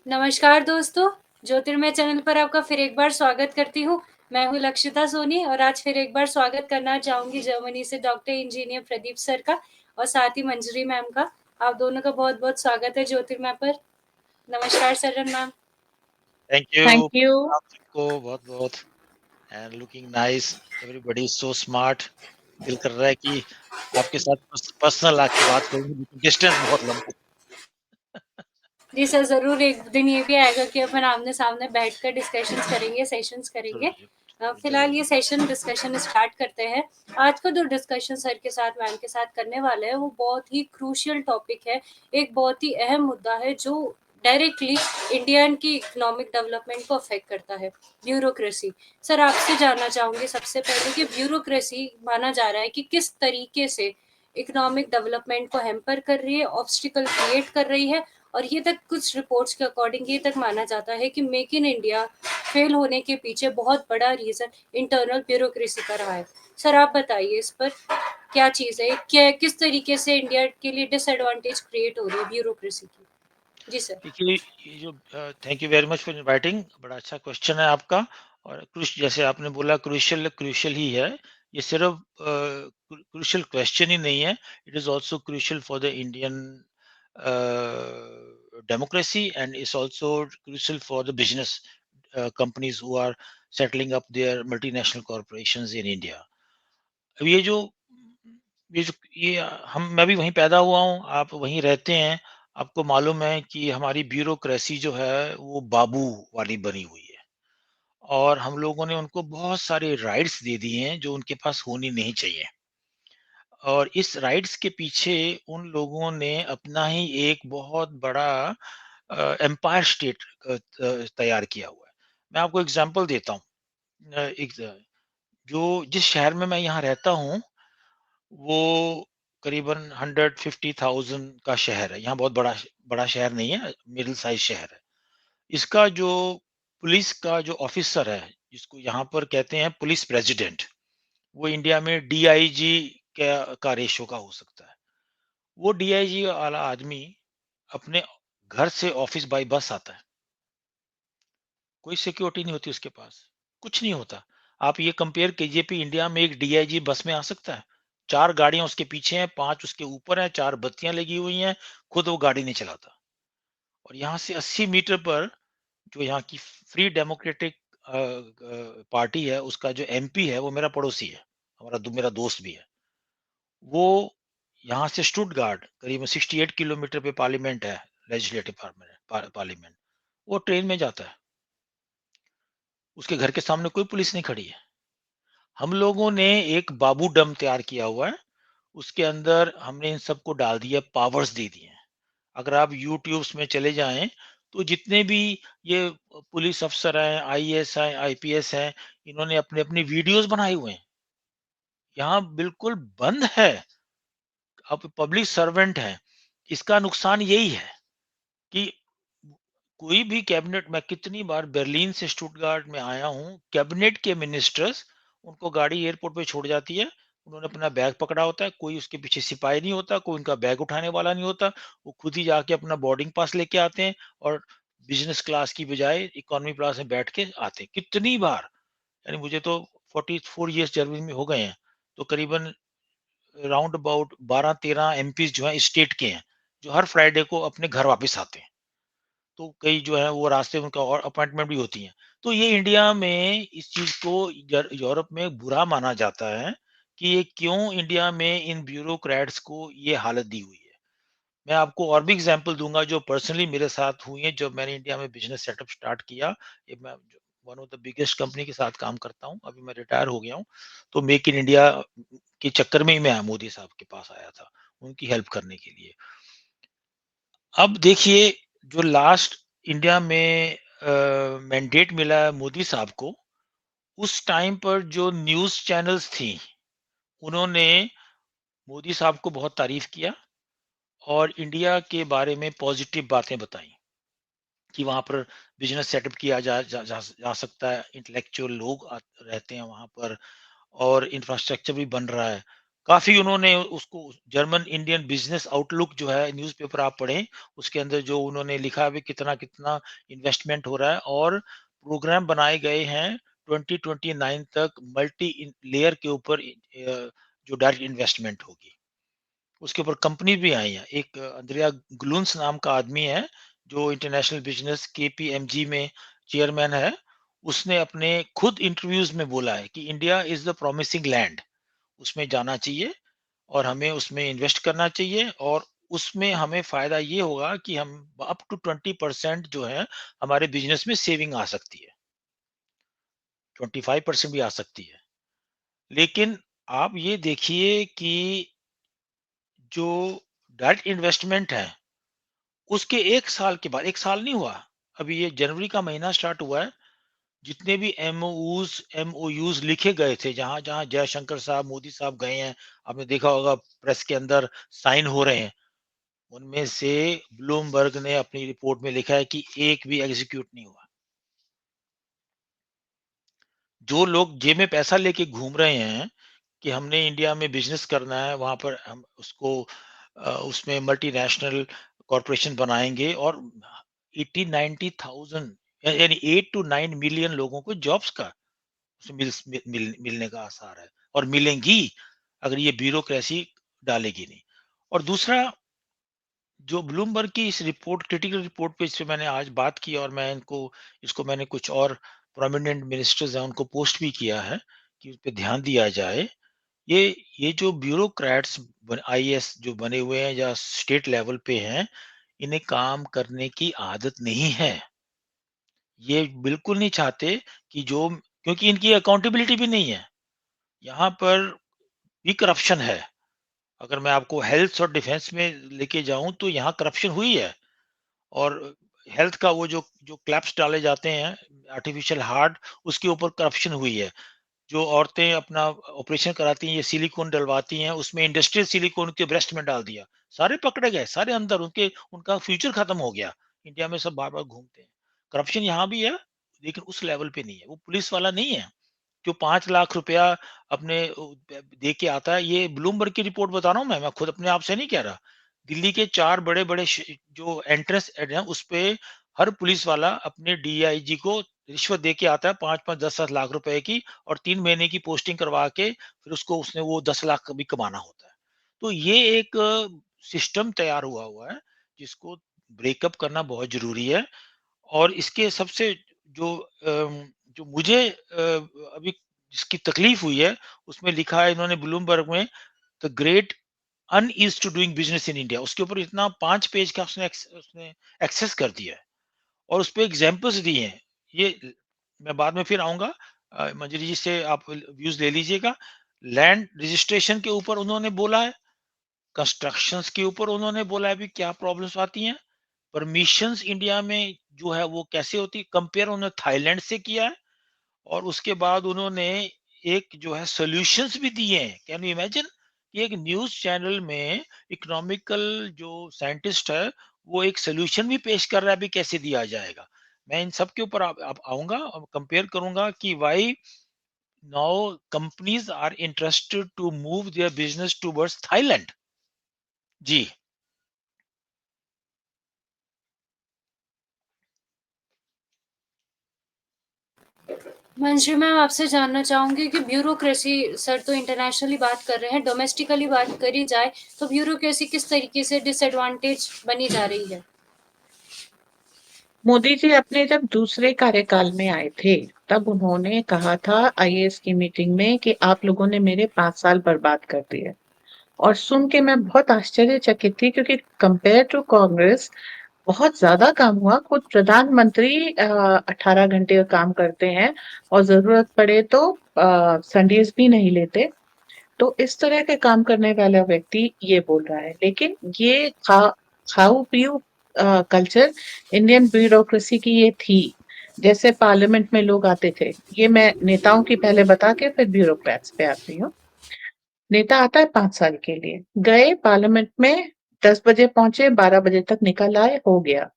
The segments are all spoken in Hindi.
नमस्कार दोस्तों, ज्योतिर्मय चैनल पर आपका फिर एक बार स्वागत करती हूँ। मैं हूँ लक्षिता सोनी और आज फिर एक बार स्वागत करना चाहूँगी जर्मनी से डॉक्टर इंजीनियर प्रदीप सर का और साथ ही मंजरी मैम का। आप दोनों का बहुत-बहुत स्वागत है ज्योतिर्मय पर। नमस्कार Saran ma'am. Thank you. Thank you. आप सबको बहुत-बहुत and looking nice, everybody is so smart. दिल कर रहा है कि आपके साथ पर्सनल आके बात करूँ, लेकिन डिस्टेंस बहुत लंबा जी सर, ज़रूर एक दिन ये भी आएगा कि अपन आमने-सामने बैठकर डिस्कशंस करेंगे, सेशंस करेंगे। ज़रूर, ज़रूर, फिलहाल ज़रूर। ये सेशन डिस्कशन स्टार्ट करते हैं। आज का जो डिस्कशन सर के साथ, मैम के साथ करने वाले हैं, वो बहुत ही क्रूशियल टॉपिक है। एक बहुत ही अहम मुद्दा है जो डायरेक्टली इंडियन की इकोनॉमिक डेवलपमेंट को अफेक्ट करता है, ब्यूरोक्रेसी। सर आपसे जानना चाहूँगी सबसे पहले कि ब्यूरोक्रेसी माना जा रहा है कि किस तरीके से इकोनॉमिक डेवलपमेंट को हैम्पर कर रही है, ऑब्स्टिकल क्रिएट कर रही है और ये तक कुछ रिपोर्ट्स के अकॉर्डिंग ये तक माना जाता है कि मेक इन इंडिया फेल होने के पीछे बहुत बड़ा रीजन इंटरनल ब्यूरोक्रेसी का रहा है। सर आप बताइए इस पर क्या चीज़ है? क्या किस तरीके से इंडिया के लिए डिसएडवांटेज क्रिएट हो रही है ब्यूरोक्रेसी की? जी सर। देखिए, ये जो thank you very much for inviting, बड़ा अच्छा क्वेश्चन है आपका। और जैसे आपने बोला, क्रूशियल क्रूशियल ही है। ये सिर्फ क्रूशियल क्वेश्चन ही नहीं है, it is also crucial for the Indian democracy, and is also crucial for the business companies who are settling up their multinational corporations in India. अब ये हम मैं भी वहीं पैदा हुआ हूँ, आप वहीं रहते हैं। आपको मालूम है कि हमारी ब्यूरोक्रेसी जो है वो बाबू वाली बनी हुई है, और हम लोगों ने उनको बहुत सारे राइट्स दे दिए हैं जो उनके पास होनी नहीं चाहिए। और इस राइट्स के पीछे उन लोगों ने अपना ही एक बहुत बड़ा एम्पायर स्टेट तैयार किया हुआ है। मैं आपको एग्जांपल देता हूँ। एक जो जिस शहर में मैं यहाँ रहता हूँ, वो करीबन 150,000 का शहर है। यहाँ बहुत बड़ा बड़ा शहर नहीं है, मिडिल साइज शहर है। इसका जो पुलिस का जो ऑफिसर है, जिसको यहाँ पर कहते हैं पुलिस प्रेसिडेंट, वो इंडिया में डीआईजी का रेशो का हो सकता है। वो डीआईजी वाला आदमी अपने घर से ऑफिस बाय बस आता है। कोई सिक्योरिटी नहीं होती उसके पास, कुछ नहीं होता। आप ये कंपेयर कीजिए कि इंडिया में एक डीआईजी बस में आ सकता है? 4 गाड़ियाँ उसके पीछे हैं, 5 उसके ऊपर हैं, 4 बत्तियाँ लगी हुई हैं, खुद वो गाड़ी नहीं चलाता। और यहाँ से 80 मीटर पर जो यहाँ की फ्री डेमोक्रेटिक पार्टी है, उसका जो एमपी है, वो मेरा पड़ोसी है, मेरा दोस्त भी है। वो यहाँ से स्टुटगार्ट करीबन 68 किलोमीटर पे पार्लियामेंट है, लेजिस्लेटिव पार्लियामेंट। वो ट्रेन में जाता है, उसके घर के सामने कोई पुलिस नहीं खड़ी है। हम लोगों ने एक बाबू डम तैयार किया हुआ है, उसके अंदर हमने इन सबको डाल दिया, पावर्स दे दिए हैं। अगर आप यूट्यूब्स में चले जाएं, तो जितने भी ये पुलिस अफसर हैं, आईएएस हैं, आईपीएस हैं, इन्होंने अपने अपने वीडियोस बनाए हुए हैं। यहाँ बिल्कुल बंद है। आप पब्लिक सर्वेंट हैं, इसका नुकसान यही है कि कोई भी कैबिनेट, मैं कितनी बार बर्लिन से स्टुटगार्ट में आया हूँ, कैबिनेट के मिनिस्टर्स, उनको गाड़ी एयरपोर्ट पे छोड़ जाती है, उन्होंने अपना बैग पकड़ा होता है, कोई उसके पीछे सिपाही नहीं होता, कोई उनका बैग उठाने वाला नहीं होता, वो खुद ही जाके अपना बोर्डिंग पास लेके आते हैं और बिजनेस क्लास की बजाय इकोनॉमी क्लास में बैठ के आते हैं। कितनी बार, यानी मुझे तो 44 ईयर्स जर्मनी में हो गए हैं, तो करीबन राउंड अबाउट 12-13 एमपीज जो हैं स्टेट के हैं, जो हर फ्राइडे को अपने घर वापस आते हैं। तो कई जो है वो रास्ते में उनका और अपॉइंटमेंट भी होती हैं। तो ये इंडिया में इस चीज़ को यूरोप में बुरा माना जाता है कि ये क्यों इंडिया में इन ब्यूरोक्रेट्स को ये हालत दी हुई है। मैं आपको और भी एग्जांपल दूंगा जो पर्सनली मेरे साथ हुई है जब मैंने इंडिया में बिजनेस सेटअप स्टार्ट किया। ये मैं one of the biggest company के साथ काम करता हूँ, अभी मैं रिटायर हो गया हूँ। तो मेक इन इंडिया के चक्कर में ही मैं मोदी साहब के पास आया था, उनकी हेल्प करने के लिए। अब देखिए, जो लास्ट इंडिया में मैंडेट मिला है मोदी साहब को, उस टाइम पर जो न्यूज़ चैनल्स थी, उन्होंने मोदी साहब को बहुत तारीफ किया और इंडिया के बारे में पॉजिटिव बातें बताई कि वहाँ पर बिजनेस सेटअप किया जा सकता है, इंटेलेक्चुअल लोग रहते हैं वहाँ पर और इंफ्रास्ट्रक्चर भी बन रहा है। काफ़ी उन्होंने उसको जर्मन इंडियन बिज़नेस आउटलुक जो है न्यूज़पेपर आप पढ़ें, उसके अंदर जो उन्होंने लिखा है कितना-कितना इन्वेस्टमेंट हो रहा है और प्रोग्राम बनाए गए हैं 2029 तक मल्टी इन लेयर के ऊपर जो डायरेक्ट इन्वेस्टमेंट होगी। उसके ऊपर कंपनी भी आई हैं। एक अंद्रेया ग्लुन्स नाम का आदमी है, जो इंटरनेशनल बिज़नेस केपीएमजी में चेयरमैन है। उसने अपने खुद इंटरव्यूज़ में बोला है कि India is the promising land, उसमें जाना चाहिए और हमें उसमें इन्वेस्ट करना चाहिए और उसमें हमें फ़ायदा ये होगा कि हम अप टू 20% जो है हमारे बिज़नेस में सेविंग आ सकती है, 25% भी आ सकती है। लेकिन आप ये देखिए कि जो डायरेक्ट इन्वेस्टमेंट है, उसके 1 साल के बाद 1 साल नहीं हुआ, अभी ये जनवरी का महीना स्टार्ट हुआ है, जितने भी एमओयूज़ लिखे गए थे, जहाँ-जहाँ जयशंकर साहब, मोदी साहब गए हैं, आपने देखा होगा प्रेस के अंदर साइन हो रहे हैं। उनमें से ब्लूमबर्ग ने अपनी रिपोर्ट में लिखा है कि एक भी एग्जीक्यूट नहीं हुआ। जो लोग जेब में पैसा लेके घूम रहे हैं कि हमने इंडिया में बिजनेस करना है, वहां पर हम उसको उसमें मल्टीनेशनल कॉरपोरेशन बनाएंगे और 80-90,000 यानी 8 to 9 मिलियन लोगों को जॉब्स का उसमें मिलने का आसार है और मिलेंगी अगर ये ब्यूरोक्रेसी डालेगी नहीं। और दूसरा, जो ब्लूमबर्ग की इस रिपोर्ट क्रिटिकल रिपोर्ट पे इस पे मैंने आज बात की और मैं इनको इसको मैंने कुछ और प्रोमिनेंट मिनिस्टर्स हैं उनको पोस्ट भी किया है कि उस पे ध्यान दिया जाए। ये ये जो ब्यूरोक्रेट्स आईएएस जो बने हुए हैं या स्टेट लेवल पे हैं, इन्हें काम करने की आदत नहीं है। ये बिल्कुल नहीं चाहते कि जो क्योंकि इनकी अकाउंटेबिलिटी भी नहीं है। यहाँ पर भी करप्शन है। अगर मैं आपको हेल्थ और डिफेंस में लेके जाऊं तो यहाँ करप्शन हुई है। और हेल्थ का वो जो जो क्लैप्स डाले जाते हैं आर्टिफिशियल हार्ट, उसके ऊपर करप्शन हुई है। जो औरतें अपना ऑपरेशन कराती हैं, ये सिलिकॉन डलवाती हैं, उसमें इंडस्ट्रियल सिलिकॉन के ब्रेस्ट में डाल दिया। सारे पकड़े गए, सारे अंदर उनके उनका फ्यूचर खत्म हो गया। इंडिया में सब बार-बार घूमते हैं। करप्शन यहाँ भी है, लेकिन उस लेवल पे नहीं है। वो पुलिस वाला नहीं है, जो 5 लाख रुपया अपने दे के आता है। ये ब्लूमबर्ग की रिपोर्ट बता रहा हूँ मैं खुद अपने आप से नहीं कह रहा। दिल्ली के 4 बड़े-बड़े जो एंट्रेंस हैं, उस पे हर पुलिस वाला अपने डीआईजी को रिश्वत दे के आता है 5-5, 10-10 लाख रुपए की और 3 महीने की पोस्टिंग करवा के फिर उसको उसने वो 10 लाख कभी कमाना होता है। तो ये एक सिस्टम तैयार हुआ है, जिसको ब्रेकअप करना बहुत ज़रूरी है और इसके सबसे जो जो मुझे अभी जिसकी तकलीफ हुई है, उसमें लिखा है इन्होंने ब्लूमबर्ग में the great unease to doing business in India. उसके ऊपर इतना 5 पेज का उसने एक्सेस कर दिया है और उसपे एग्ज़ाम्पल्स दिए हैं। ये मैं बाद में फिर आऊँगा। मंजरी जी से आप व्यूज़ ले लीजिएगा। लैंड रजिस्ट्रेशन के ऊपर उन्होंने बोला है, कंस्ट्रक्शंस के ऊपर उन्होंने बोला है भी क्या प्रॉब्लम्स आती हैं। परमिशंस इंडिया में जो है वो कैसे होती है, कंपेयर उन्होंने थाईलैंड से किया है और उसके बाद उन्होंने एक जो है सॉल्यूशंस भी दिए हैं। कैन यू इमेजिन कि एक न्यूज़ चैनल में इकोनॉमिकल जो साइंटिस्ट है, वो एक सॉल्यूशन भी पेश कर रहा है, अभी कैसे दिया जाएगा। मैं इन सब के ऊपर अब आऊँगा और कंपेयर करूँगा कि why now companies are interested to move their business towards Thailand. जी। मंजरी मैम, आपसे जानना चाहूँगी कि ब्यूरोक्रेसी, सर तो इंटरनेशनली बात कर रहे हैं, डोमेस्टिकली बात करी जाए तो ब्यूरोक्रेसी किस तरीके से डिसएडवांटेज बनी जा रही है? मोदी जी अपने जब दूसरे कार्यकाल में आए थे, तब उन्होंने कहा था आईएएस की मीटिंग में कि आप लोगों ने मेरे 5 साल बर्बाद कर दिए। और सुन के मैं बहुत आश्चर्यचकित थी क्योंकि कंपेयर टू कांग्रेस बहुत ज़्यादा काम हुआ। खुद प्रधानमंत्री 18 घंटे का काम करते हैं और ज़रूरत पड़े तो संडेज़ भी नहीं लेते। तो इस तरह के काम करने वाला व्यक्ति ये बोल रहा है। लेकिन ये खाऊ-पीऊ कल्चर इंडियन ब्यूरोक्रेसी की ये थी। जैसे पार्लियामेंट में लोग आते थे। ये मैं नेताओं की पहले बता के फिर ब्यूरोक्रेट्स पे आती हूँ। नेता आता है 5 साल के लिए। गए पार्लियामेंट में 10 बजे पहुँचे, 12 बजे तक निकल आए, हो गया।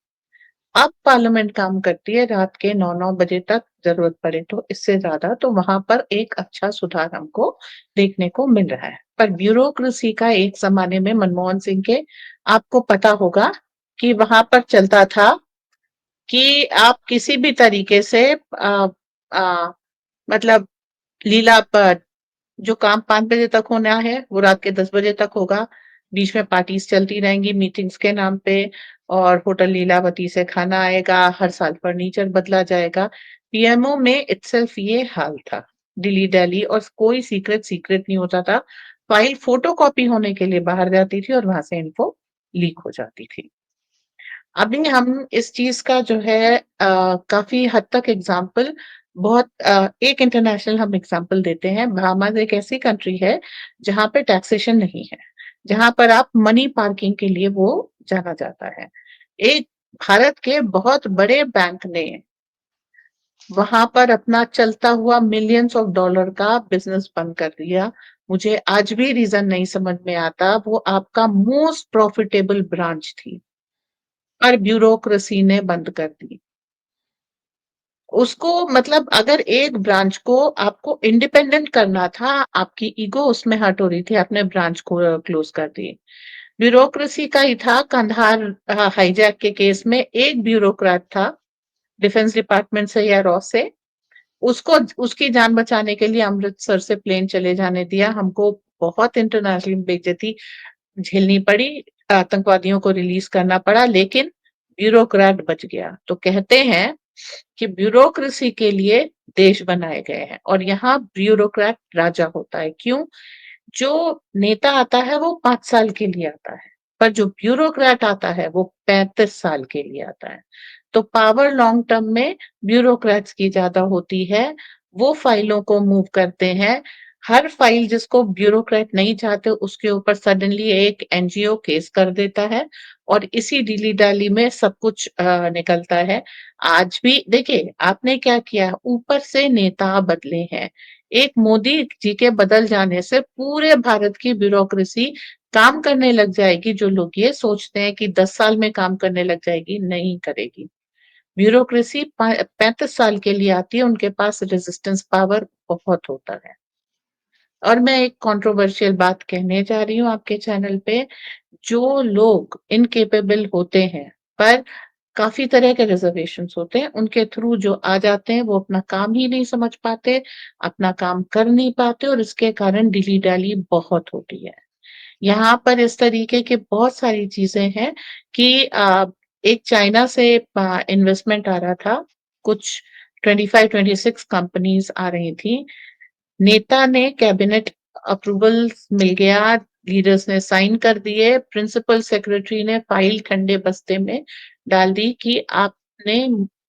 अब पार्लियामेंट काम करती है रात के 9-9 बजे तक, ज़रूरत पड़े तो इससे ज़्यादा, तो वहाँ पर एक अच्छा सुधार हमको देखने को मिल रहा है। पर ब्यूरोक्रेसी का एक ज़माने में मनमोहन सिंह के, आपको पता होगा कि वहाँ पर चलता था कि आप किसी भी तरीके से अ, मतलब लीला पर जो काम 5 बजे तक होना है, वो रात के 10 बजे तक होगा। बीच में पार्टीज़ चलती रहेंगी मीटिंग्स के नाम पे, और होटल लीलावती से खाना आएगा, हर साल फर्नीचर बदला जाएगा। पीएमओ में इटसेल्फ ये हाल था, दिल्ली-दिल्ली, और कोई सीक्रेट नहीं होता था। फाइल फोटोकॉपी होने के लिए बाहर जाती थी और वहाँ से इन्फो लीक हो जाती थी। अभी हम इस चीज़ का जो है काफ़ी हद तक एग्ज़ाम्पल, बहुत एक इंटरनेशनल हम एग्ज़ाम्पल देते हैं। बहामास एक ऐसी कंट्री है जहाँ पे टैक्सेशन नहीं है, जहाँ पर आप मनी पार्किंग के लिए वो जाना जाता है। एक भारत के बहुत बड़े बैंक ने वहाँ पर अपना चलता हुआ मिलियंस ऑफ डॉलर का बिज़नेस बंद कर दिया। मुझे आज भी रीज़न नहीं समझ में आता, वो आपका मोस्ट प्रॉफिटेबल ब्रांच थी, पर ब्यूरोक्रेसी ने बंद कर दी। उसको मतलब अगर एक ब्रांच को आपको इंडिपेंडेंट करना था, आपकी ईगो उसमें हर्ट हो रही थी, आपने ब्रांच को क्लोज कर दी। ब्यूरोक्रेसी का ही था, कंधार हाईजैक के केस में एक ब्यूरोक्रेट था, डिफेंस डिपार्टमेंट से या रॉ से, उसको उसकी जान बचाने के लिए अमृतसर से प्लेन चले जाने दिया। हमको बहुत इंटरनेशनल बेइज्जती झेलनी पड़ी, आतंकवादियों को रिलीज करना पड़ा, लेकिन ब्यूरोक्रेट बच गया। तो कहते हैं कि ब्यूरोक्रेसी के लिए देश बनाए गए हैं, और यहाँ ब्यूरोक्रेट राजा होता है। क्यों? जो नेता आता है वो 5 साल के लिए आता है, पर जो ब्यूरोक्रेट आता है वो 35 साल के लिए आता है। तो पावर लॉन्ग टर्म में ब्यूरोक्रेट्स की ज्यादा होती है, वो फाइलों को मूव करते हैं। हर फाइल जिसको ब्यूरोक्रेट नहीं चाहते उसके ऊपर सडनली एक एनजीओ केस कर देता है, और इसी डीली डाली में सब कुछ निकलता है। आज भी देखिए आपने क्या किया, ऊपर से नेता बदले हैं। एक मोदी जी के बदल जाने से पूरे भारत की ब्यूरोक्रेसी काम करने लग जाएगी। जो लोग ये सोचते हैं कि 10 साल में काम करने लग जाएगी, नहीं करेगी। ब्यूरोक्रेसी 35 साल के लिए आती है, उनके पास रेजिस्टेंस पावर बहुत होता है। और मैं एक कंट्रोवर्शियल बात कहने जा रही हूँ आपके चैनल पे, जो लोग इनकेपेबल होते हैं, पर काफ़ी तरह के रिज़र्वेशंस होते हैं, उनके थ्रू जो आ जाते हैं वो अपना काम ही नहीं समझ पाते, अपना काम कर नहीं पाते, और इसके कारण डिली-डैली बहुत होती है। यहाँ पर इस तरीके की बहुत सारी चीज़ें हैं कि एक चाइना से इन्वेस्टमेंट आ रहा था, कुछ 25-26 कंपनीज़ आ रही थी। नेता ने कैबिनेट अप्रूवल मिल गया, लीडर्स ने साइन कर दिए, प्रिंसिपल सेक्रेटरी ने फाइल ठंडे बस्ते में डाल दी कि आपने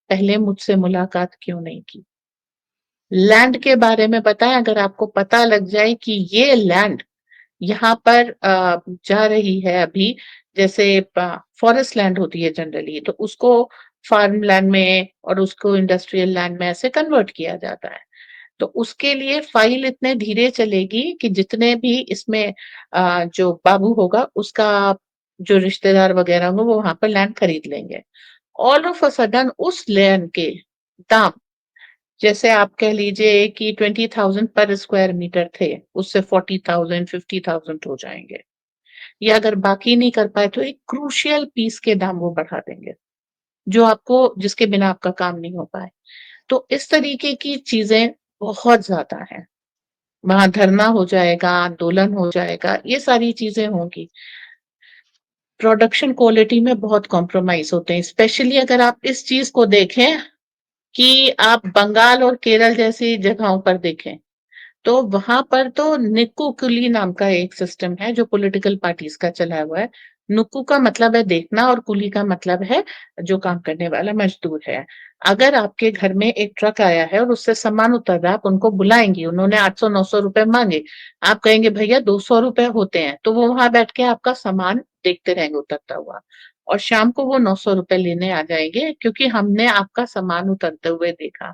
पहले मुझसे मुलाकात क्यों नहीं की। लैंड के बारे में बताएं, अगर आपको पता लग जाए कि ये लैंड यहाँ पर जा रही है अभी, जैसे फॉरेस्ट लैंड होती है जनरली, तो उसको फार्म लैंड में और उसको इंडस्ट्रियल लैंड में ऐसे कन्वर्ट किया जाता है। तो उसके लिए फाइल इतने धीरे चलेगी कि जितने भी इसमें जो बाबू होगा उसका जो रिश्तेदार वगैरह होंगे वो वहां पर लैंड खरीद लेंगे। ऑल ऑफ अ सडन उस लैंड के दाम, जैसे आप कह लीजिए कि 20,000 पर स्क्वायर मीटर थे, उससे 40,000 50,000 हो जाएंगे। या अगर बाकी नहीं कर पाए तो एक क्रूशियल पीस के दाम वो बढ़ा देंगे, जो आपको जिसके बिना आपका काम नहीं हो पाए। तो इस तरीके की चीजें बहुत ज्यादा हैं। वहाँ धरना हो जाएगा, आंदोलन हो जाएगा, ये सारी चीजें होंगी। प्रोडक्शन क्वालिटी में बहुत कॉम्प्रोमाइज होते हैं, स्पेशली अगर आप इस चीज को देखें कि आप बंगाल और केरल जैसी जगहों पर देखें, तो वहां पर तो निक्कू कुली नाम का एक सिस्टम है जो पॉलिटिकल पार्टीज का चला हुआ है। नुक्कू का मतलब है देखना, और कुली का मतलब है जो काम करने वाला मजदूर है। अगर आपके घर में एक ट्रक आया है और उससे सामान उतर रहा है, आप उनको बुलाएंगे, उन्होंने 800-900 रुपए मांगे, आप कहेंगे भैया 200 रुपए होते हैं, तो वो वहां बैठ के आपका सामान देखते रहेंगे उतरता हुआ, और शाम को वो 900 रुपए लेने आ जाएंगे क्योंकि हमने आपका सामान उतरते हुए देखा।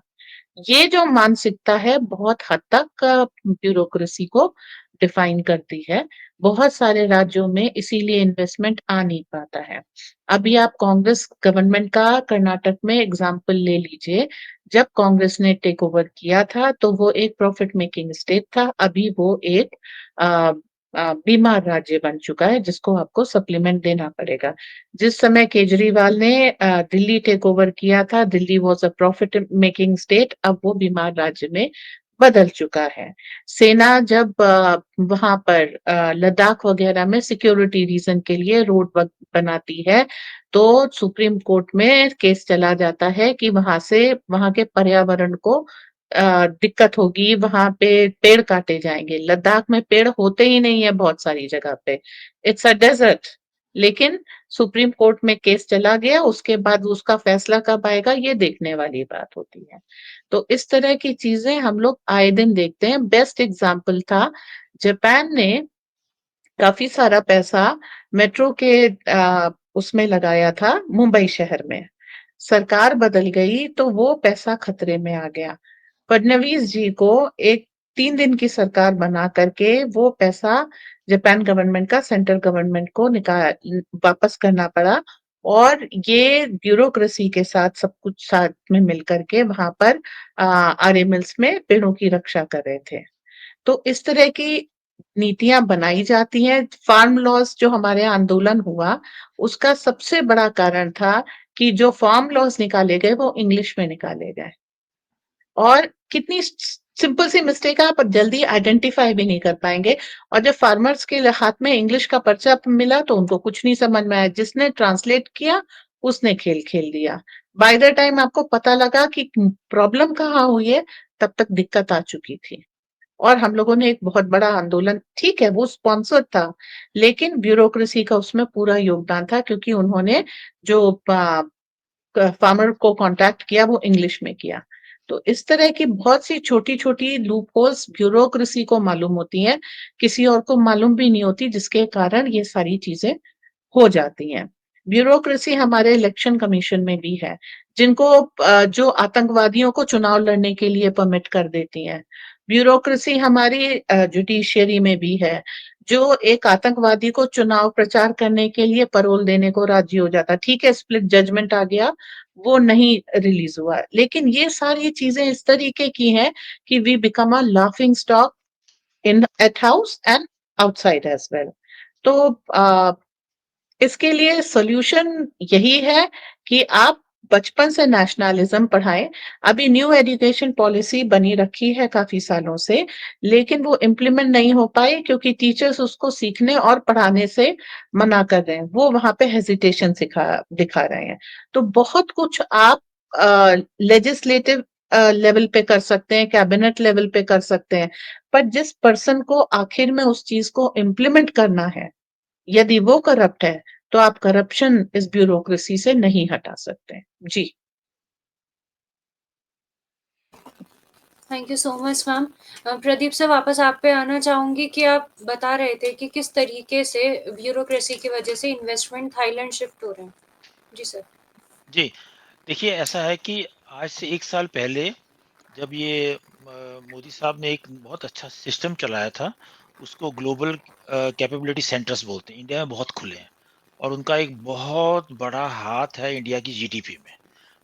ये जो मानसिकता है बहुत हद तक ब्यूरोक्रेसी को डिफाइन करती है। बहुत सारे राज्यों में इसीलिए इन्वेस्टमेंट आ नहीं पाता है। अभी आप कांग्रेस गवर्नमेंट का कर्नाटक में एग्जाम्पल ले लीजिए। जब कांग्रेस ने टेक ओवर किया था तो वो एक प्रॉफिट मेकिंग स्टेट था, अभी वो एक बीमार राज्य बन चुका है जिसको आपको सप्लीमेंट देना पड़ेगा। जिस समय केजरीवाल ने दिल्ली टेक ओवर किया था, Delhi was a profit making state, अब वो बीमार राज्य में बदल चुका है। सेना जब वहां पर लद्दाख वगैरह में सिक्योरिटी रीजन के लिए रोड बनाती है तो सुप्रीम कोर्ट में केस चला जाता है कि वहां के पर्यावरण को दिक्कत होगी, वहां पे पेड़ काटे जाएंगे। लद्दाख में पेड़ होते ही नहीं है बहुत सारी जगह पे, इट्स अ डेजर्ट। लेकिन सुप्रीम कोर्ट में केस चला गया, उसके बाद उसका फैसला कब आएगा ये देखने वाली बात होती है। तो इस तरह की चीजें हम लोग आए दिन देखते हैं। बेस्ट एग्जाम्पल था, जापान ने काफी सारा पैसा मेट्रो के उसमें लगाया था मुंबई शहर में। सरकार बदल गई तो वो पैसा खतरे में आ गया। फडणवीस जी को एक 3 दिन की सरकार बना करके वो पैसा जापान गवर्नमेंट का सेंट्रल गवर्नमेंट को निकाल वापस करना पड़ा। और ये ब्यूरोक्रेसी के साथ सब कुछ साथ में मिलकर के वहां पर आरे मिल्स में पेड़ों की रक्षा कर रहे थे। तो इस तरह की नीतियां बनाई जाती हैं। फार्म लॉज जो हमारे यहाँ आंदोलन हुआ, उसका सबसे बड़ा कारण था कि जो फार्म लॉज निकाले गए वो इंग्लिश में निकाले गए। और कितनी सिंपल सी मिस्टेक है, आप जल्दी आइडेंटिफाई भी नहीं कर पाएंगे। और जब फार्मर्स के हाथ में इंग्लिश का पर्चा मिला तो उनको कुछ नहीं समझ में आया, जिसने ट्रांसलेट किया उसने खेल खेल दिया। बाय द टाइम आपको पता लगा कि प्रॉब्लम कहाँ हुई है, तब तक दिक्कत आ चुकी थी। और हम लोगों ने एक बहुत बड़ा आंदोलन, ठीक है वो स्पॉन्सर्ड था, लेकिन ब्यूरोक्रेसी का उसमें पूरा योगदान था, क्योंकि उन्होंने जो फार्मर को कांटेक्ट किया वो इंग्लिश में किया। तो इस तरह की बहुत सी छोटी छोटी लूप होल्स ब्यूरोक्रेसी को मालूम होती हैं, किसी और को मालूम भी नहीं होती, जिसके कारण ये सारी चीजें हो जाती हैं। ब्यूरोक्रेसी हमारे इलेक्शन कमीशन में भी है, जिनको जो आतंकवादियों को चुनाव लड़ने के लिए परमिट कर देती है। ब्यूरोक्रेसी हमारी जुडिशियरी में भी है, जो एक आतंकवादी को चुनाव प्रचार करने के लिए पैरोल देने को राजी हो जाता। ठीक है, स्प्लिट जजमेंट आ गया, वो नहीं रिलीज हुआ, लेकिन ये सारी चीजें इस तरीके की हैं कि we become a laughing stock in at house and outside as well. तो इसके लिए सॉल्यूशन यही है कि आप बचपन से नेशनलिज्म पढ़ाएं। अभी न्यू एजुकेशन पॉलिसी बनी रखी है काफी सालों से, लेकिन वो इम्प्लीमेंट नहीं हो पाई क्योंकि टीचर्स उसको सीखने और पढ़ाने से मना कर रहे हैं, वो वहां पे हेजिटेशन दिखा रहे हैं। तो बहुत कुछ आप लेजिस्लेटिव लेवल पे कर सकते हैं, कैबिनेट लेवल पे कर सकते हैं, पर जिस पर्सन को आखिर में उस चीज को इम्प्लीमेंट करना है, यदि वो करप्ट है, तो आप करप्शन इस ब्यूरोक्रेसी से नहीं हटा सकते। जी। Thank you so much ma'am. Pradeep से वापस आप पे आना चाहूंगी कि आप बता रहे थे कि किस तरीके से ब्यूरोक्रेसी की वजह से इन्वेस्टमेंट थाईलैंड शिफ्ट हो रहे हैं। जी सर। जी, देखिए ऐसा है कि आज से 1 साल पहले जब ये मोदी साहब ने एक बहुत अच्छा सिस्टम चलाया था, उसको ग्लोबल कैपेबिलिटी सेंटर्स बोलते हैं। इंडिया में बहुत खुले हैं और उनका एक बहुत बड़ा हाथ है इंडिया की जीडीपी में।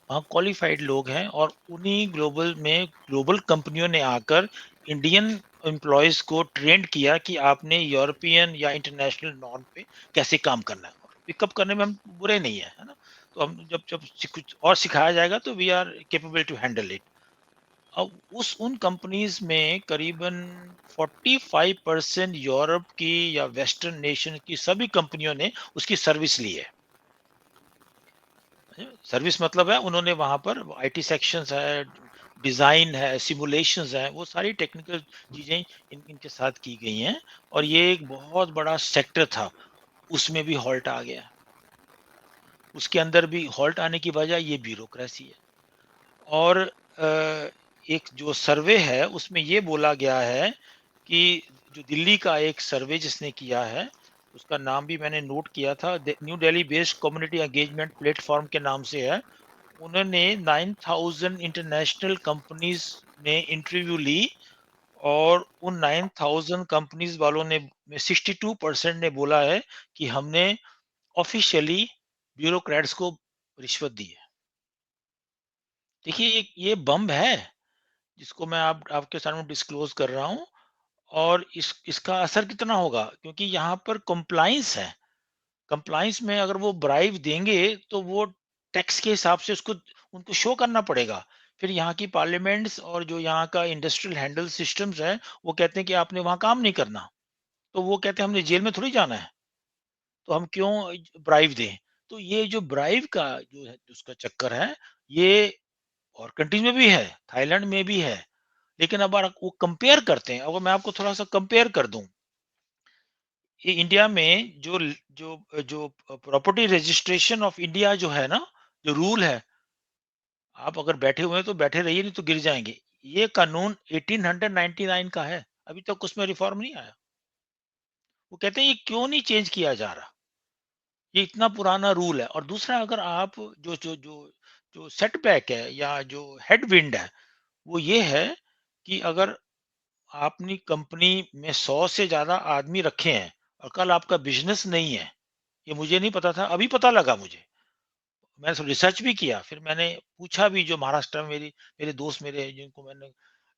वहाँ क्वालिफाइड लोग हैं और उन्हीं ग्लोबल कंपनियों ने आकर इंडियन एम्प्लॉयज को ट्रेंड किया कि आपने यूरोपियन या इंटरनेशनल नॉर्म पे कैसे काम करना है। पिकअप करने में हम बुरे नहीं है, है ना? तो हम जब जब कुछ और सिखाया जाएगा तो we are capable to handle it. अब उन कंपनीज में करीबन 45% यूरोप की या वेस्टर्न नेशन की सभी कंपनियों ने उसकी सर्विस ली है। सर्विस मतलब है उन्होंने वहां पर आईटी सेक्शंस है, डिजाइन है, सिमुलेशंस है, वो सारी टेक्निकल चीजें इनके साथ की गई हैं। और ये एक बहुत बड़ा सेक्टर था, उसमें भी हॉल्ट आ गया। उसके अंदर भी हॉल्ट आने की वजह ये ब्यूरोक्रेसी है। और एक जो सर्वे है उसमें ये बोला गया है कि जो दिल्ली का एक सर्वे जिसने किया है, उसका नाम भी मैंने नोट किया था, new Delhi based community engagement platform के नाम से है। उन्होंने 9000 इंटरनेशनल कंपनीज ने इंटरव्यू ली और उन 9000 कंपनीज वालों ने में 62% ने बोला है कि हमने ऑफिशियली ब्यूरोक्रेट्स को रिश्वत दी है। देखिए ये बम है जिसको मैं आप आपके सामने डिस्क्लोज कर रहा हूँ। और इसका असर कितना होगा, क्योंकि यहाँ पर कंप्लाइंस है। कंप्लायंस में अगर वो ब्राइब देंगे तो वो टैक्स के हिसाब से उसको उनको शो करना पड़ेगा। फिर यहाँ की पार्लियामेंट्स और जो यहाँ का इंडस्ट्रियल हैंडल सिस्टम्स है, वो कहते हैं कि आपने वहाँ काम नहीं करना। तो वो कहते हैं हमने जेल में थोड़ी जाना है, तो हम क्यों ब्राइब दें। तो ये जो ब्राइब का जो है उसका चक्कर है, ये और कंट्रीज में भी है, थाईलैंड में भी है। लेकिन अब अगर वो कंपेयर करते हैं, अगर मैं आपको थोड़ा सा कंपेयर कर दूं, ये इंडिया में जो जो प्रॉपर्टी रजिस्ट्रेशन ऑफ इंडिया जो है ना, जो रूल है, आप अगर बैठे हुए हैं तो बैठे रहिए, नहीं तो गिर जाएंगे। ये कानून 1899 का है, अभी तक उसमें रिफॉर्म नहीं आया। वो कहते हैं ये क्यों नहीं चेंज किया जा रहा, ये इतना पुराना रूल है। और दूसरा, अगर आप जो जो जो जो सेटबैक है या जो हेडविंड है, वो ये है कि अगर आपने कंपनी में 100 से ज्यादा आदमी रखे हैं और कल आपका बिजनेस नहीं है, ये मुझे नहीं पता था, अभी पता लगा मुझे। मैंने रिसर्च भी किया, फिर मैंने पूछा भी, जो महाराष्ट्र में मेरी मेरे दोस्त मेरे हैं, जिनको मैंने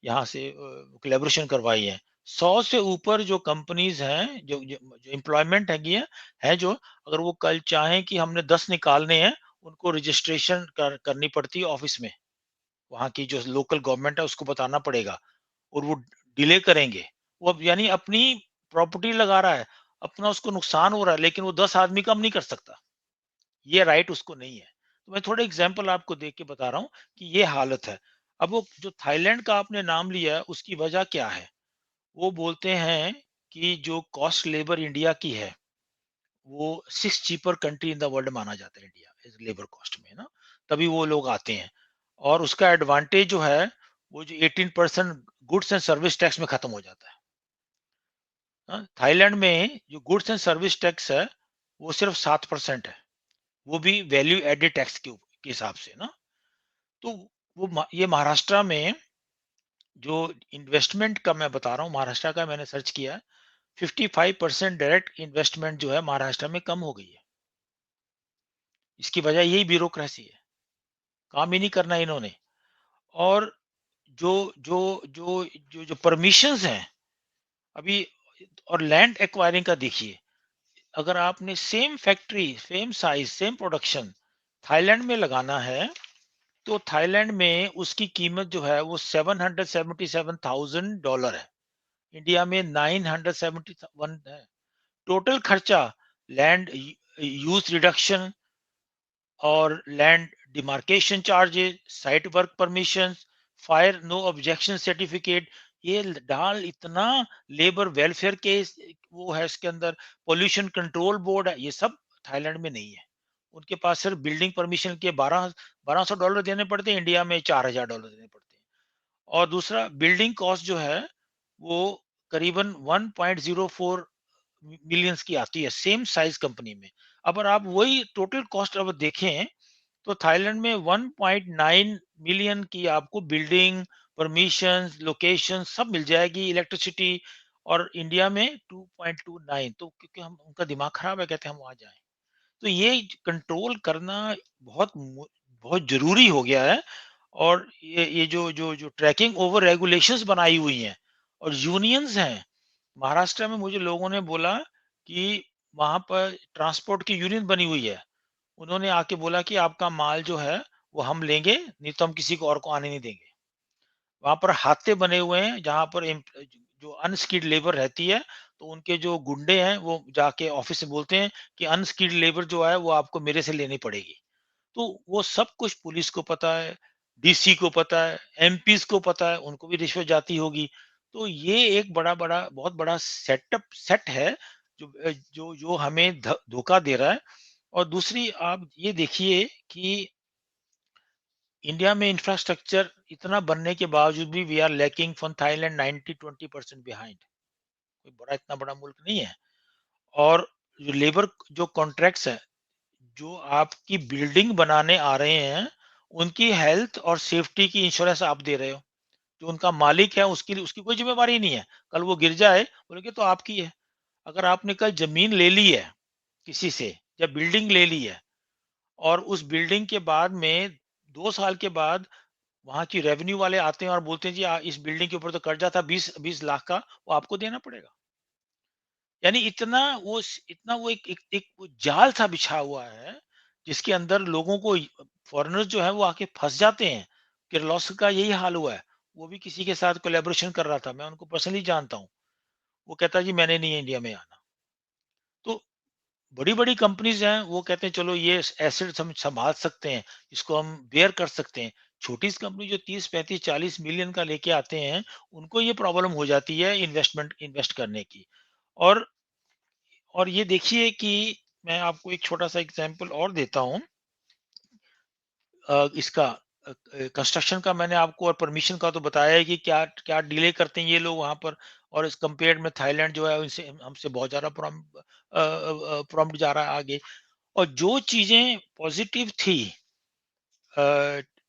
यहाँ से कोलैबोरेशन करवाई है, 100 से ऊपर जो कंपनीज हैं, जो एम्प्लॉयमेंट है जो, अगर वो कल चाहें कि हमने 10 निकालने हैं, उनको रजिस्ट्रेशन करनी पड़ती है ऑफिस में। वहाँ की जो लोकल गवर्नमेंट है उसको बताना पड़ेगा, और वो डिले करेंगे। वो अब यानी अपनी प्रॉपर्टी लगा रहा है, अपना उसको नुकसान हो रहा है, लेकिन वो 10 आदमी कम नहीं कर सकता। ये राइट उसको नहीं है। तो मैं थोड़े एग्जांपल आपको देख के बता रहा हूँ कि ये हालत है। अब वो जो थाईलैंड का आपने नाम लिया है, उसकी वजह क्या है? वो बोलते हैं कि जो कॉस्ट लेबर इंडिया की है, वो 6 cheaper country in the world माना जाता है इंडिया इस लेबर कॉस्ट में ना, तभी वो लोग आते हैं। और उसका एडवांटेज जो है, वो जो 18% गुड्स एंड सर्विस टैक्स में खत्म हो जाता है। हाँ, थाईलैंड में जो गुड्स एंड सर्विस टैक्स है, वो सिर्फ 7% है, वो भी वैल्यू एडेड टैक्स के हिसाब से ना। तो ये महाराष्ट्र में जो इन्वेस्टमेंट का मैं बता रहा हूँ, महाराष्ट्र का मैंने सर्च किया है, 55% डायरेक्ट इन्वेस्टमेंट जो है महाराष्ट्र में कम हो गई है। इसकी वजह यही ब्यूरोक्रेसी है, काम ही नहीं करना इन्होंने। और जो जो जो जो परमिशंस हैं अभी, और लैंड एक्वायरिंग का देखिए, अगर आपने same factory, same size, same production Thailand में लगाना है, तो थाईलैंड में उसकी कीमत जो है वो $777,000 है। इंडिया में 971 है। टोटल खर्चा, लैंड यूज रिडक्शन और land demarcation charges, site work permission, fire no objection certificate, ये डाल इतना, लेबर वेलफेयर के वो है इसके अंदर, पोल्यूशन कंट्रोल बोर्ड है, ये सब थाईलैंड में नहीं है। उनके पास सिर्फ बिल्डिंग परमिशन के $1200 देने पड़ते हैं, इंडिया में $4000 देने पड़ते हैं। और दूसरा, बिल्डिंग कॉस्ट जो है वो करीबन 1.04 मिलियंस की आती है सेम साइज कंपनी में। अगर आप वही टोटल कॉस्ट अब देखें, तो थाईलैंड में 1.9 मिलियन की आपको बिल्डिंग, परमिशन, लोकेशन सब मिल जाएगी, इलेक्ट्रिसिटी। और इंडिया में 2.29। तो क्योंकि हम उनका दिमाग खराब है, कहते हैं हम वहां जाएं। तो ये कंट्रोल करना बहुत जरूरी हो गया है। और ये जो ट्रैकिंग ओवर रेगुलेशंस बनाई हुई हैं, और यूनियंस हैं। महाराष्ट्र में मुझे लोगों ने बोला कि वहां पर ट्रांसपोर्ट की यूनियन बनी हुई है। उन्होंने आके बोला कि आपका माल जो है वो हम लेंगे, नहीं तो हम किसी को और को आने नहीं देंगे। वहां पर हाते बने हुए हैं, जहां पर जो अनस्किल्ड लेबर रहती है, तो उनके जो गुंडे हैं वो जाके ऑफिस में बोलते हैं कि अनस्किल्ड लेबर जो है वो आपको मेरे से लेनी पड़ेगी। तो वो सब कुछ पुलिस को पता है, डीसी को पता है, एमपीज को पता है, उनको भी रिश्वत जाती होगी। तो ये एक बहुत बड़ा सेट है, जो हमें धोखा दे रहा है। और दूसरी, आप ये देखिए कि इंडिया में इंफ्रास्ट्रक्चर इतना बनने के बावजूद भी we are lacking from Thailand 90-20% behind. कोई इतना बड़ा मुल्क नहीं है। और जो लेबर जो कॉन्ट्रैक्ट्स है, जो आपकी बिल्डिंग बनाने आ रहे हैं, उनकी हेल्थ और सेफ्टी की इंश्योरेंस आप दे रहे हो। जो उनका मालिक है उसके लिए उसकी कोई ज़िम्मेवारी नहीं है। कल वो गिर जाए, बोलेंगे तो आपकी है। अगर आपने कल ज़मीन ले ली है किसी से या बिल्डिंग ले ली है और उस बिल्डिंग के बाद में 2 साल के बाद वहाँ की रेवेन्यू वाले आते हैं और बोलते हैं जी इस बिल्डिंग के ऊपर तो कर्जा था 20 लाख का, वो आपको देना पड़ेगा। यानी इतना वो एक वो जाल सा बिछा हुआ है, जिसके अंदर लोगों को फॉरेनर्स जो है वो आके फँस जाते हैं। किर्लोस्कर का यही हाल हुआ है। वो भी किसी के साथ कोलैबोरेशन कर रहा था, मैं उनको पर्सनली जानता हूँ। वो कहता है जी मैंने नहीं है इंडिया में आना। तो बड़ी-बड़ी कंपनीज़ हैं, वो कहते हैं चलो ये एसेट्स हम सँभाल सकते हैं, इसको हम बेयर कर सकते हैं। छोटी सी कंपनी जो 30, 35, 40 मिलियन का लेके आते हैं, उनको ये प्रॉब्लम हो जाती है इन्वेस्ट करने की। और ये देखिए कि मैं आपको एक छोटा-सा एग्ज़ाम्पल और देता हूँ। इसका कंस्ट्रक्शन का मैंने आपको और परमिशन का तो बताया है कि क्या क्या डिले करते हैं ये लोग वहाँ पर, और इस कंपेयर्ड में थाईलैंड जो है उनसे हमसे बहुत ज़्यादा प्रॉम्प्ट जा रहा है आगे। और जो चीज़ें पॉज़िटिव थी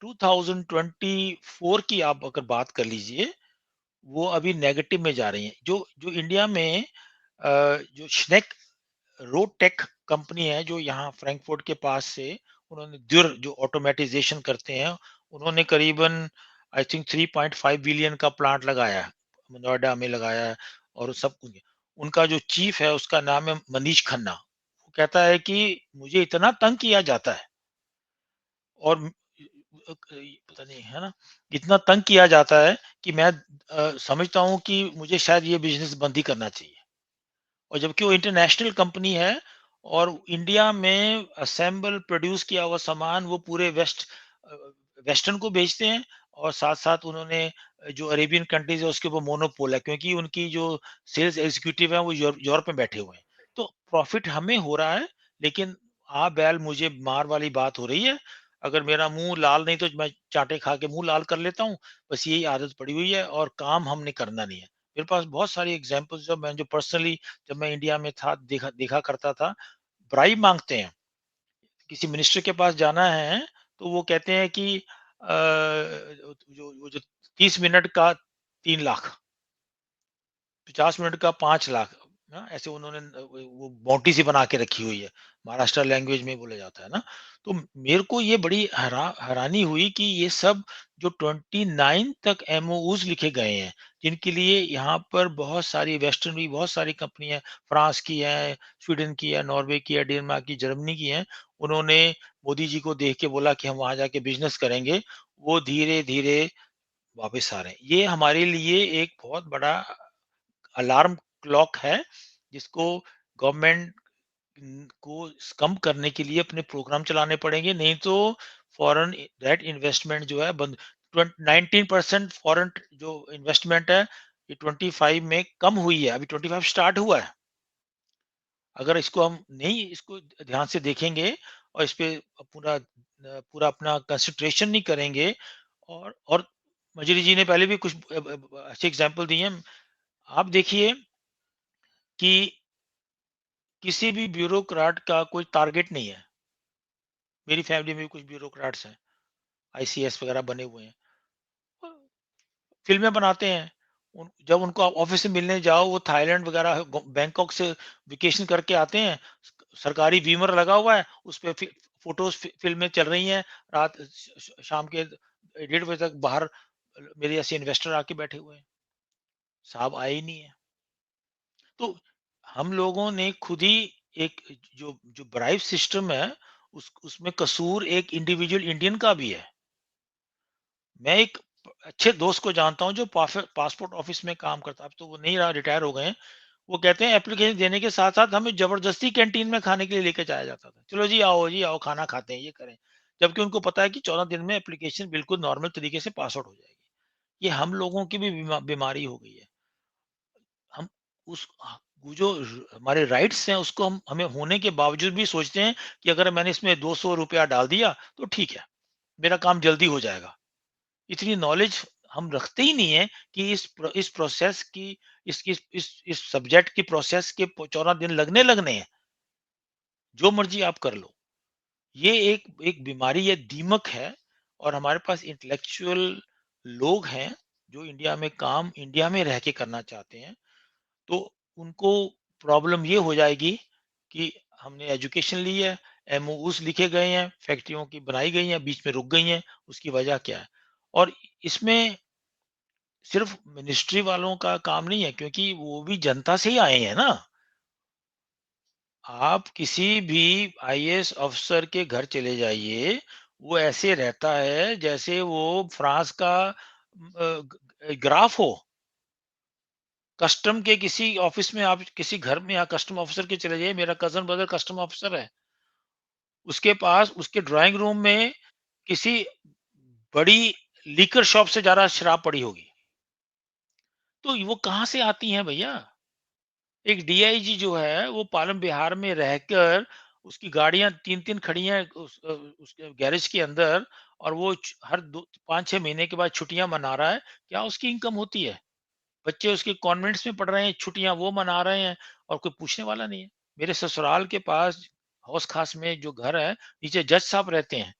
2024 की आप अगर बात कर लीजिए, वो अभी नेगेटिव में जा रही हैं। जो जो इंडिया में जो स्नेक रोटेक कंपनी है जो यहाँ फ्रैंकफर्ट के पास से, उन्होंने द्युर जो ऑटोमेटाइजेशन करते हैं, उन्होंने करीबन आई थिंक 3.5 बिलियन का प्लांट लगाया है, नोएडा में लगाया है। और सब कुछ उनका जो चीफ है उसका नाम है मनीष खन्ना। वो कहता है कि मुझे इतना तंग किया जाता है और पता नहीं है ना, इतना तंग किया जाता है कि मैं समझता हूँ कि मुझे शायद ये बिजनेस बंद ही करना चाहिए। और जबकि वो इंटरनेशनल कंपनी है और इंडिया में असेंबल प्रोड्यूस किया हुआ सामान वो पूरे वेस्टर्न को बेचते हैं। और साथ साथ उन्होंने जो अरेबियन कंट्रीज है उसके ऊपर मोनोपोल है, क्योंकि उनकी जो सेल्स एग्जीक्यूटिव है वो यूरोप में बैठे हुए हैं। तो प्रॉफिट हमें हो रहा है, लेकिन आ बैल मुझे मार वाली बात हो रही है। अगर मेरा मुंह लाल नहीं तो मैं चांटे खा के मुंह लाल कर लेता हूँ। बस यही आदत पड़ी हुई है और काम हमने करना नहीं है। मेरे पास बहुत सारी एग्जांपल्स जो पर्सनली जब मैं इंडिया में था देखा देखा करता था। ब्राइब मांगते हैं, किसी मिनिस्टर के पास जाना है तो वो कहते हैं कि जो 30 मिनट का 3 लाख, 50 मिनट का 5 लाख, ना ऐसे उन्होंने वो बाउंड्री सी बना के रखी हुई है। महाराष्ट्र लैंग्वेज में बोला जाता है ना। तो मेरे को ये बड़ी हैरानी हुई कि ये सब जो 29 तक एमओयूज लिखे गए हैं, जिनके लिए यहाँ पर बहुत सारी वेस्टर्न भी बहुत सारी कंपनी है, फ्रांस की है, स्वीडन की है, नॉर्वे की है, डेनमार्क की, जर्मनी की है। उन्होंने मोदी जी को देख के बोला कि हम वहां जाके बिजनेस करेंगे। वो धीरे धीरे वापस आ रहे हैं। ये हमारे लिए एक बहुत बड़ा अलार्म क्लॉक है, जिसको गवर्नमेंट को कम करने के लिए अपने प्रोग्राम चलाने पड़ेंगे, नहीं तो फॉरेन डायरेक्ट इन्वेस्टमेंट जो है बंद। 19% फॉरेन जो इन्वेस्टमेंट है ये 25 में कम हुई है, अभी 25 स्टार्ट हुआ है। अगर इसको हम नहीं इसको ध्यान से देखेंगे और इस पे पूरा पूरा अपना कंसंट्रेशन नहीं करेंगे। और मजरी जी ने पहले भी कुछ अच्छे एग्जाम्पल दिए हैं। आप देखिए कि किसी भी ब्यूरोक्राट का कोई टारगेट नहीं है। मेरी फैमिली में भी कुछ ब्यूरोक्राट्स हैं, आईसीएस वगैरह बने हुए हैं। फ़िल्में बनाते हैं। जब उनको आप ऑफ़िस में मिलने जाओ, वो थाईलैंड वगैरह बैंकॉक से वेकेशन करके आते हैं। सरकारी बीमर लगा हुआ है, उसपे फ़ोटोज़ फ़िल्में चल रही हैं। रात शाम के 1:30 बजे तक बाहर मेरे जैसे इन्वेस्टर आके बैठे हुए हैं। साहब आए ही नहीं है। तो हम लोगों ने खुद ही एक जो जो ब्राइब सिस्टम है, उसमें कसूर एक इंडिविजुअल इंडियन का भी है। मैं एक अच्छे दोस्त को जानता हूँ जो पासपोर्ट ऑफिस में काम करता है, अब तो वो नहीं रहा, रिटायर हो गए हैं। वो कहते हैं एप्लीकेशन देने के साथ साथ हमें जबरदस्ती कैंटीन में खाने के लिए लेके जाया जाता था। चलो जी आओ खाना खाते हैं, ये करें। जबकि उनको पता है कि 14 दिन में एप्लीकेशन बिल्कुल नॉर्मल तरीके से पास आउट हो जाएगी। ये हम लोगों की भी बीमारी हो गई है। हम उस वो जो हमारे राइट्स हैं उसको हमें होने के बावजूद भी सोचते हैं कि अगर मैंने इसमें 200 रुपया डाल दिया तो ठीक है, मेरा काम जल्दी हो जाएगा। इतनी नॉलेज हम रखते ही नहीं है कि इस प्रोसेस की इस सब्जेक्ट की प्रोसेस के 14 दिन लगने हैं। जो मर्जी आप कर लो। ये एक बीमारी है, दीमक है। और हमारे पास इंटेलेक्चुअल लोग हैं जो इंडिया में काम इंडिया में रह के करना चाहते हैं, तो उनको प्रॉब्लम ये हो जाएगी कि हमने एजुकेशन ली है, एमओयूज़ लिखे गए हैं, फैक्ट्रियों की बनाई गई हैं, बीच में रुक गई हैं, उसकी वजह क्या है? और इसमें सिर्फ मिनिस्ट्री वालों का काम नहीं है, क्योंकि वो भी जनता से ही आए हैं ना। आप किसी भी आईएएस अफ़सर के घर चले जाइए, वो ऐसे रहता है जैसे वो फ्रांस का ग्राफ हो। कस्टम के किसी ऑफिस में आप किसी घर में या कस्टम ऑफिसर के चले जाइए, मेरा कज़न ब्रदर कस्टम ऑफिसर है। उसके पास उसके ड्राइंग रूम में किसी बड़ी लीकर शॉप से ज़्यादा शराब पड़ी होगी। तो वो कहाँ से आती हैं भैया? एक डीआईजी जो है वो पालम बिहार में रहकर उसकी गाड़ियां 3-3 खड़ी हैं उसके गैरेज के अंदर, और वो हर 5-6 महीने के बाद छुट्टियां मना रहा है। क्या उसकी इनकम होती है? बच्चे उसके कॉन्वेंट्स में पढ़ रहे हैं, छुट्टियां वो मना रहे हैं और कोई पूछने वाला नहीं है। मेरे ससुराल के पास हौस खास में जो घर है, नीचे जज साहब रहते हैं।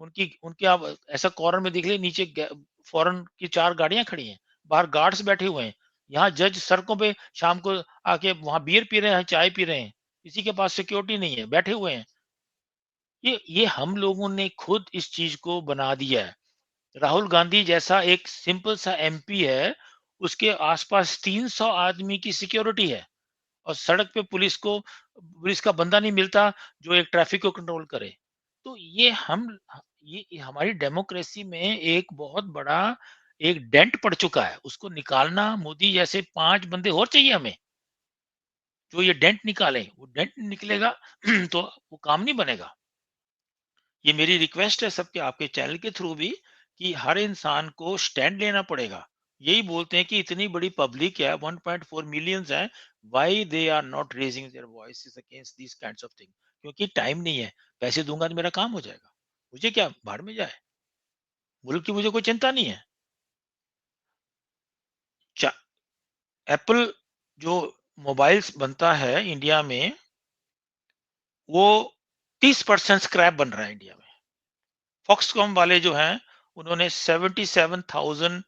उनकी उनके आप ऐसा कॉर्नर में देख लिए, नीचे फॉरेन की 4 गाड़ियां खड़ी हैं, बाहर गार्ड्स बैठे हुए हैं। यहाँ जज सड़कों पे शाम को आके वहां बियर पी रहे हैं, चाय पी रहे हैं। किसी के पास सिक्योरिटी नहीं है, बैठे हुए हैं। ये हम लोगों ने खुद इस चीज को बना दिया है। राहुल गांधी जैसा एक सिंपल सा एमपी है, उसके आसपास 300 आदमी की सिक्योरिटी है, और सड़क पे पुलिस का बंदा नहीं मिलता जो एक ट्रैफिक को कंट्रोल करे। तो ये हमारी डेमोक्रेसी में एक बहुत बड़ा एक डेंट पड़ चुका है। उसको निकालना, मोदी जैसे 5 बंदे और चाहिए हमें, जो ये डेंट निकालें। वो डेंट नहीं निकलेगा तो वो काम नहीं बनेगा। ये मेरी रिक्वेस्ट है सबके, आपके चैनल के थ्रू भी, कि हर इंसान को स्टैंड लेना पड़ेगा। यही बोलते हैं कि इतनी बड़ी पब्लिक है, 1.4 मिलियंस है, why they are not raising their voices against this kinds of thing. क्योंकि टाइम नहीं है। पैसे दूंगा तो मेरा काम हो जाएगा, मुझे क्या, भाड़ में जाए, मुल्क की मुझे कोई चिंता नहीं है। एप्पल जो मोबाइल्स बनता है इंडिया में, वो 30% स्क्रैप बन रहा है इंडिया में। फॉक्सकॉम वाले जो हैं, उन्होंने 77,000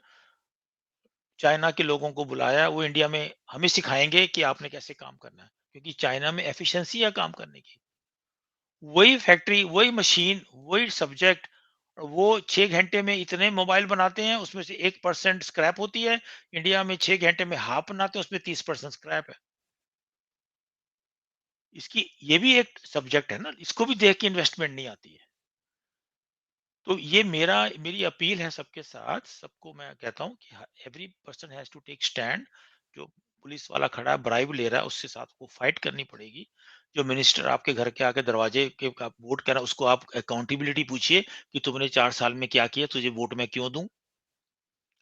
चाइना के लोगों को बुलाया। वो इंडिया में हमें सिखाएंगे कि आपने कैसे काम करना है, क्योंकि चाइना में एफिशिएंसी है काम करने की। वही फैक्ट्री, वही मशीन, वही सब्जेक्ट, वो 6 घंटे में इतने मोबाइल बनाते हैं, उसमें से 1% स्क्रैप होती है। इंडिया में 6 घंटे में हाफ बनाते हैं, उसमें 30% स्क्रैप है। इसकी ये भी एक सब्जेक्ट है ना, इसको भी देख के इन्वेस्टमेंट नहीं आती है। तो ये मेरी अपील है सबके साथ, सबको मैं कहता हूँ कि every person has to take stand. जो पुलिस वाला खड़ा है, ब्राइब ले रहा है, उसके साथ को फाइट करनी पड़ेगी। जो मिनिस्टर आपके घर के आके दरवाजे के आप वोट कर रहा है, उसको आप अकाउंटेबिलिटी पूछिए कि तुमने 4 साल में क्या किया, तुझे वोट मैं क्यों दूं।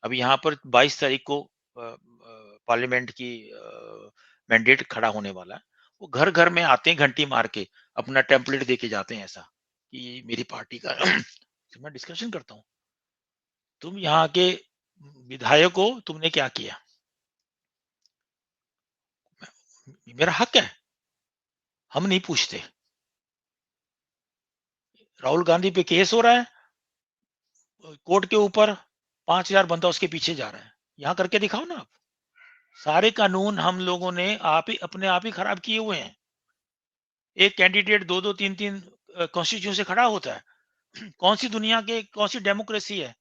अभी यहाँ पर 22 तारीख को पार्लियामेंट की मैंडेट खड़ा होने वाला है। वो घर घर में आते हैं घंटी मार के, अपना टेम्पलेट दे के जाते हैं, ऐसा कि ये मेरी पार्टी का तो मैं डिस्कशन करता हूँ, तुम यहाँ के विधायक हो, तुमने क्या किया। मेरा हक है, हम नहीं पूछते। राहुल गांधी पे केस हो रहा है कोर्ट के ऊपर, 5,000 बंदा उसके पीछे जा रहा है। यहाँ करके दिखाओ ना आप। सारे कानून हम लोगों ने अपने आप ही खराब किए हुए हैं। एक कैंडिडेट 2-2 3-3 कॉन्स्टिट्यूशन से खड़ा होता है। कौन सी दुनिया के, कौन सी डेमोक्रेसी है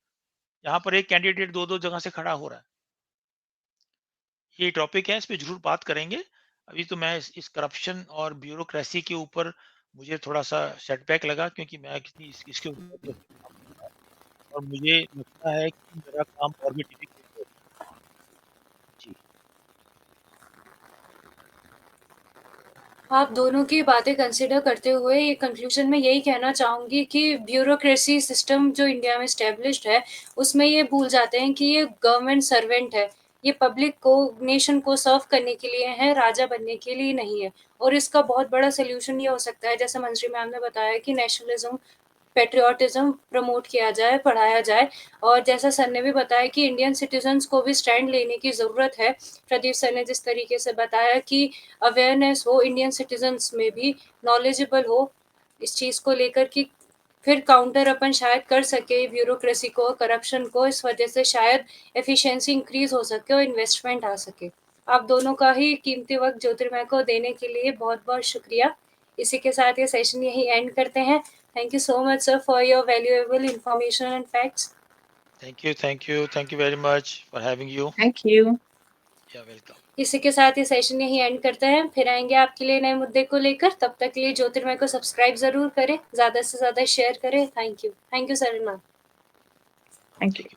यहाँ पर एक कैंडिडेट 2-2 जगह से खड़ा हो रहा है। ये टॉपिक है, इस पे जरूर बात करेंगे। अभी तो मैं इस करप्शन और ब्यूरोक्रेसी के ऊपर मुझे थोड़ा सा सेटबैक लगा, क्योंकि मैं कितनी इसके ऊपर तो और मुझे लगता है कि मेरा काम और भी डिफिकल्ट हो। जी। आप दोनों की बातें कंसिडर करते हुए ये कंक्लूजन में यही कहना चाहूँगी कि ब्यूरोक्रेसी सिस्टम जो इंडिया में एस्टेब्लिश्ड है, उसमें ये भूल जाते हैं कि ये गवर्नमेंट सर्वेंट है। ये पब्लिक को, नेशन को सर्व करने के लिए है, राजा बनने के लिए नहीं है। और इसका बहुत बड़ा सॉल्यूशन ये हो सकता है, जैसे मंजरी मैम ने बताया, कि नेशनलिज्म, पैट्रियोटिज्म प्रमोट किया जाए, पढ़ाया जाए। और जैसा सर ने भी बताया कि इंडियन सिटीजन्स को भी स्टैंड लेने की ज़रूरत है। प्रदीप सर ने जिस तरीके से बताया कि अवेयरनेस हो, इंडियन सिटीजन्स में भी नॉलेजेबल हो इस चीज़ को लेकर कि फिर काउंटर अपन शायद कर सके ब्यूरोक्रेसी को, करप्शन को, इस वजह से शायद एफिशिएंसी इंक्रीज हो सके और इन्वेस्टमेंट आ सके। आप दोनों का ही कीमती वक्त ज्योतिर्मय को देने के लिए बहुत बहुत शुक्रिया। इसी के साथ ये सेशन यही एंड करते हैं। Thank you so much sir for your valuable information and facts. Thank you very much for having you. Thank you. Yeah, welcome. इसी के साथ ये सेशन यही एंड करते हैं। फिर आएंगे आपके लिए नए मुद्दे को लेकर। तब तक के लिए ज्योतिर्मय को सब्सक्राइब जरूर करें, ज्यादा से ज्यादा शेयर करें। Thank you sir. Thank you.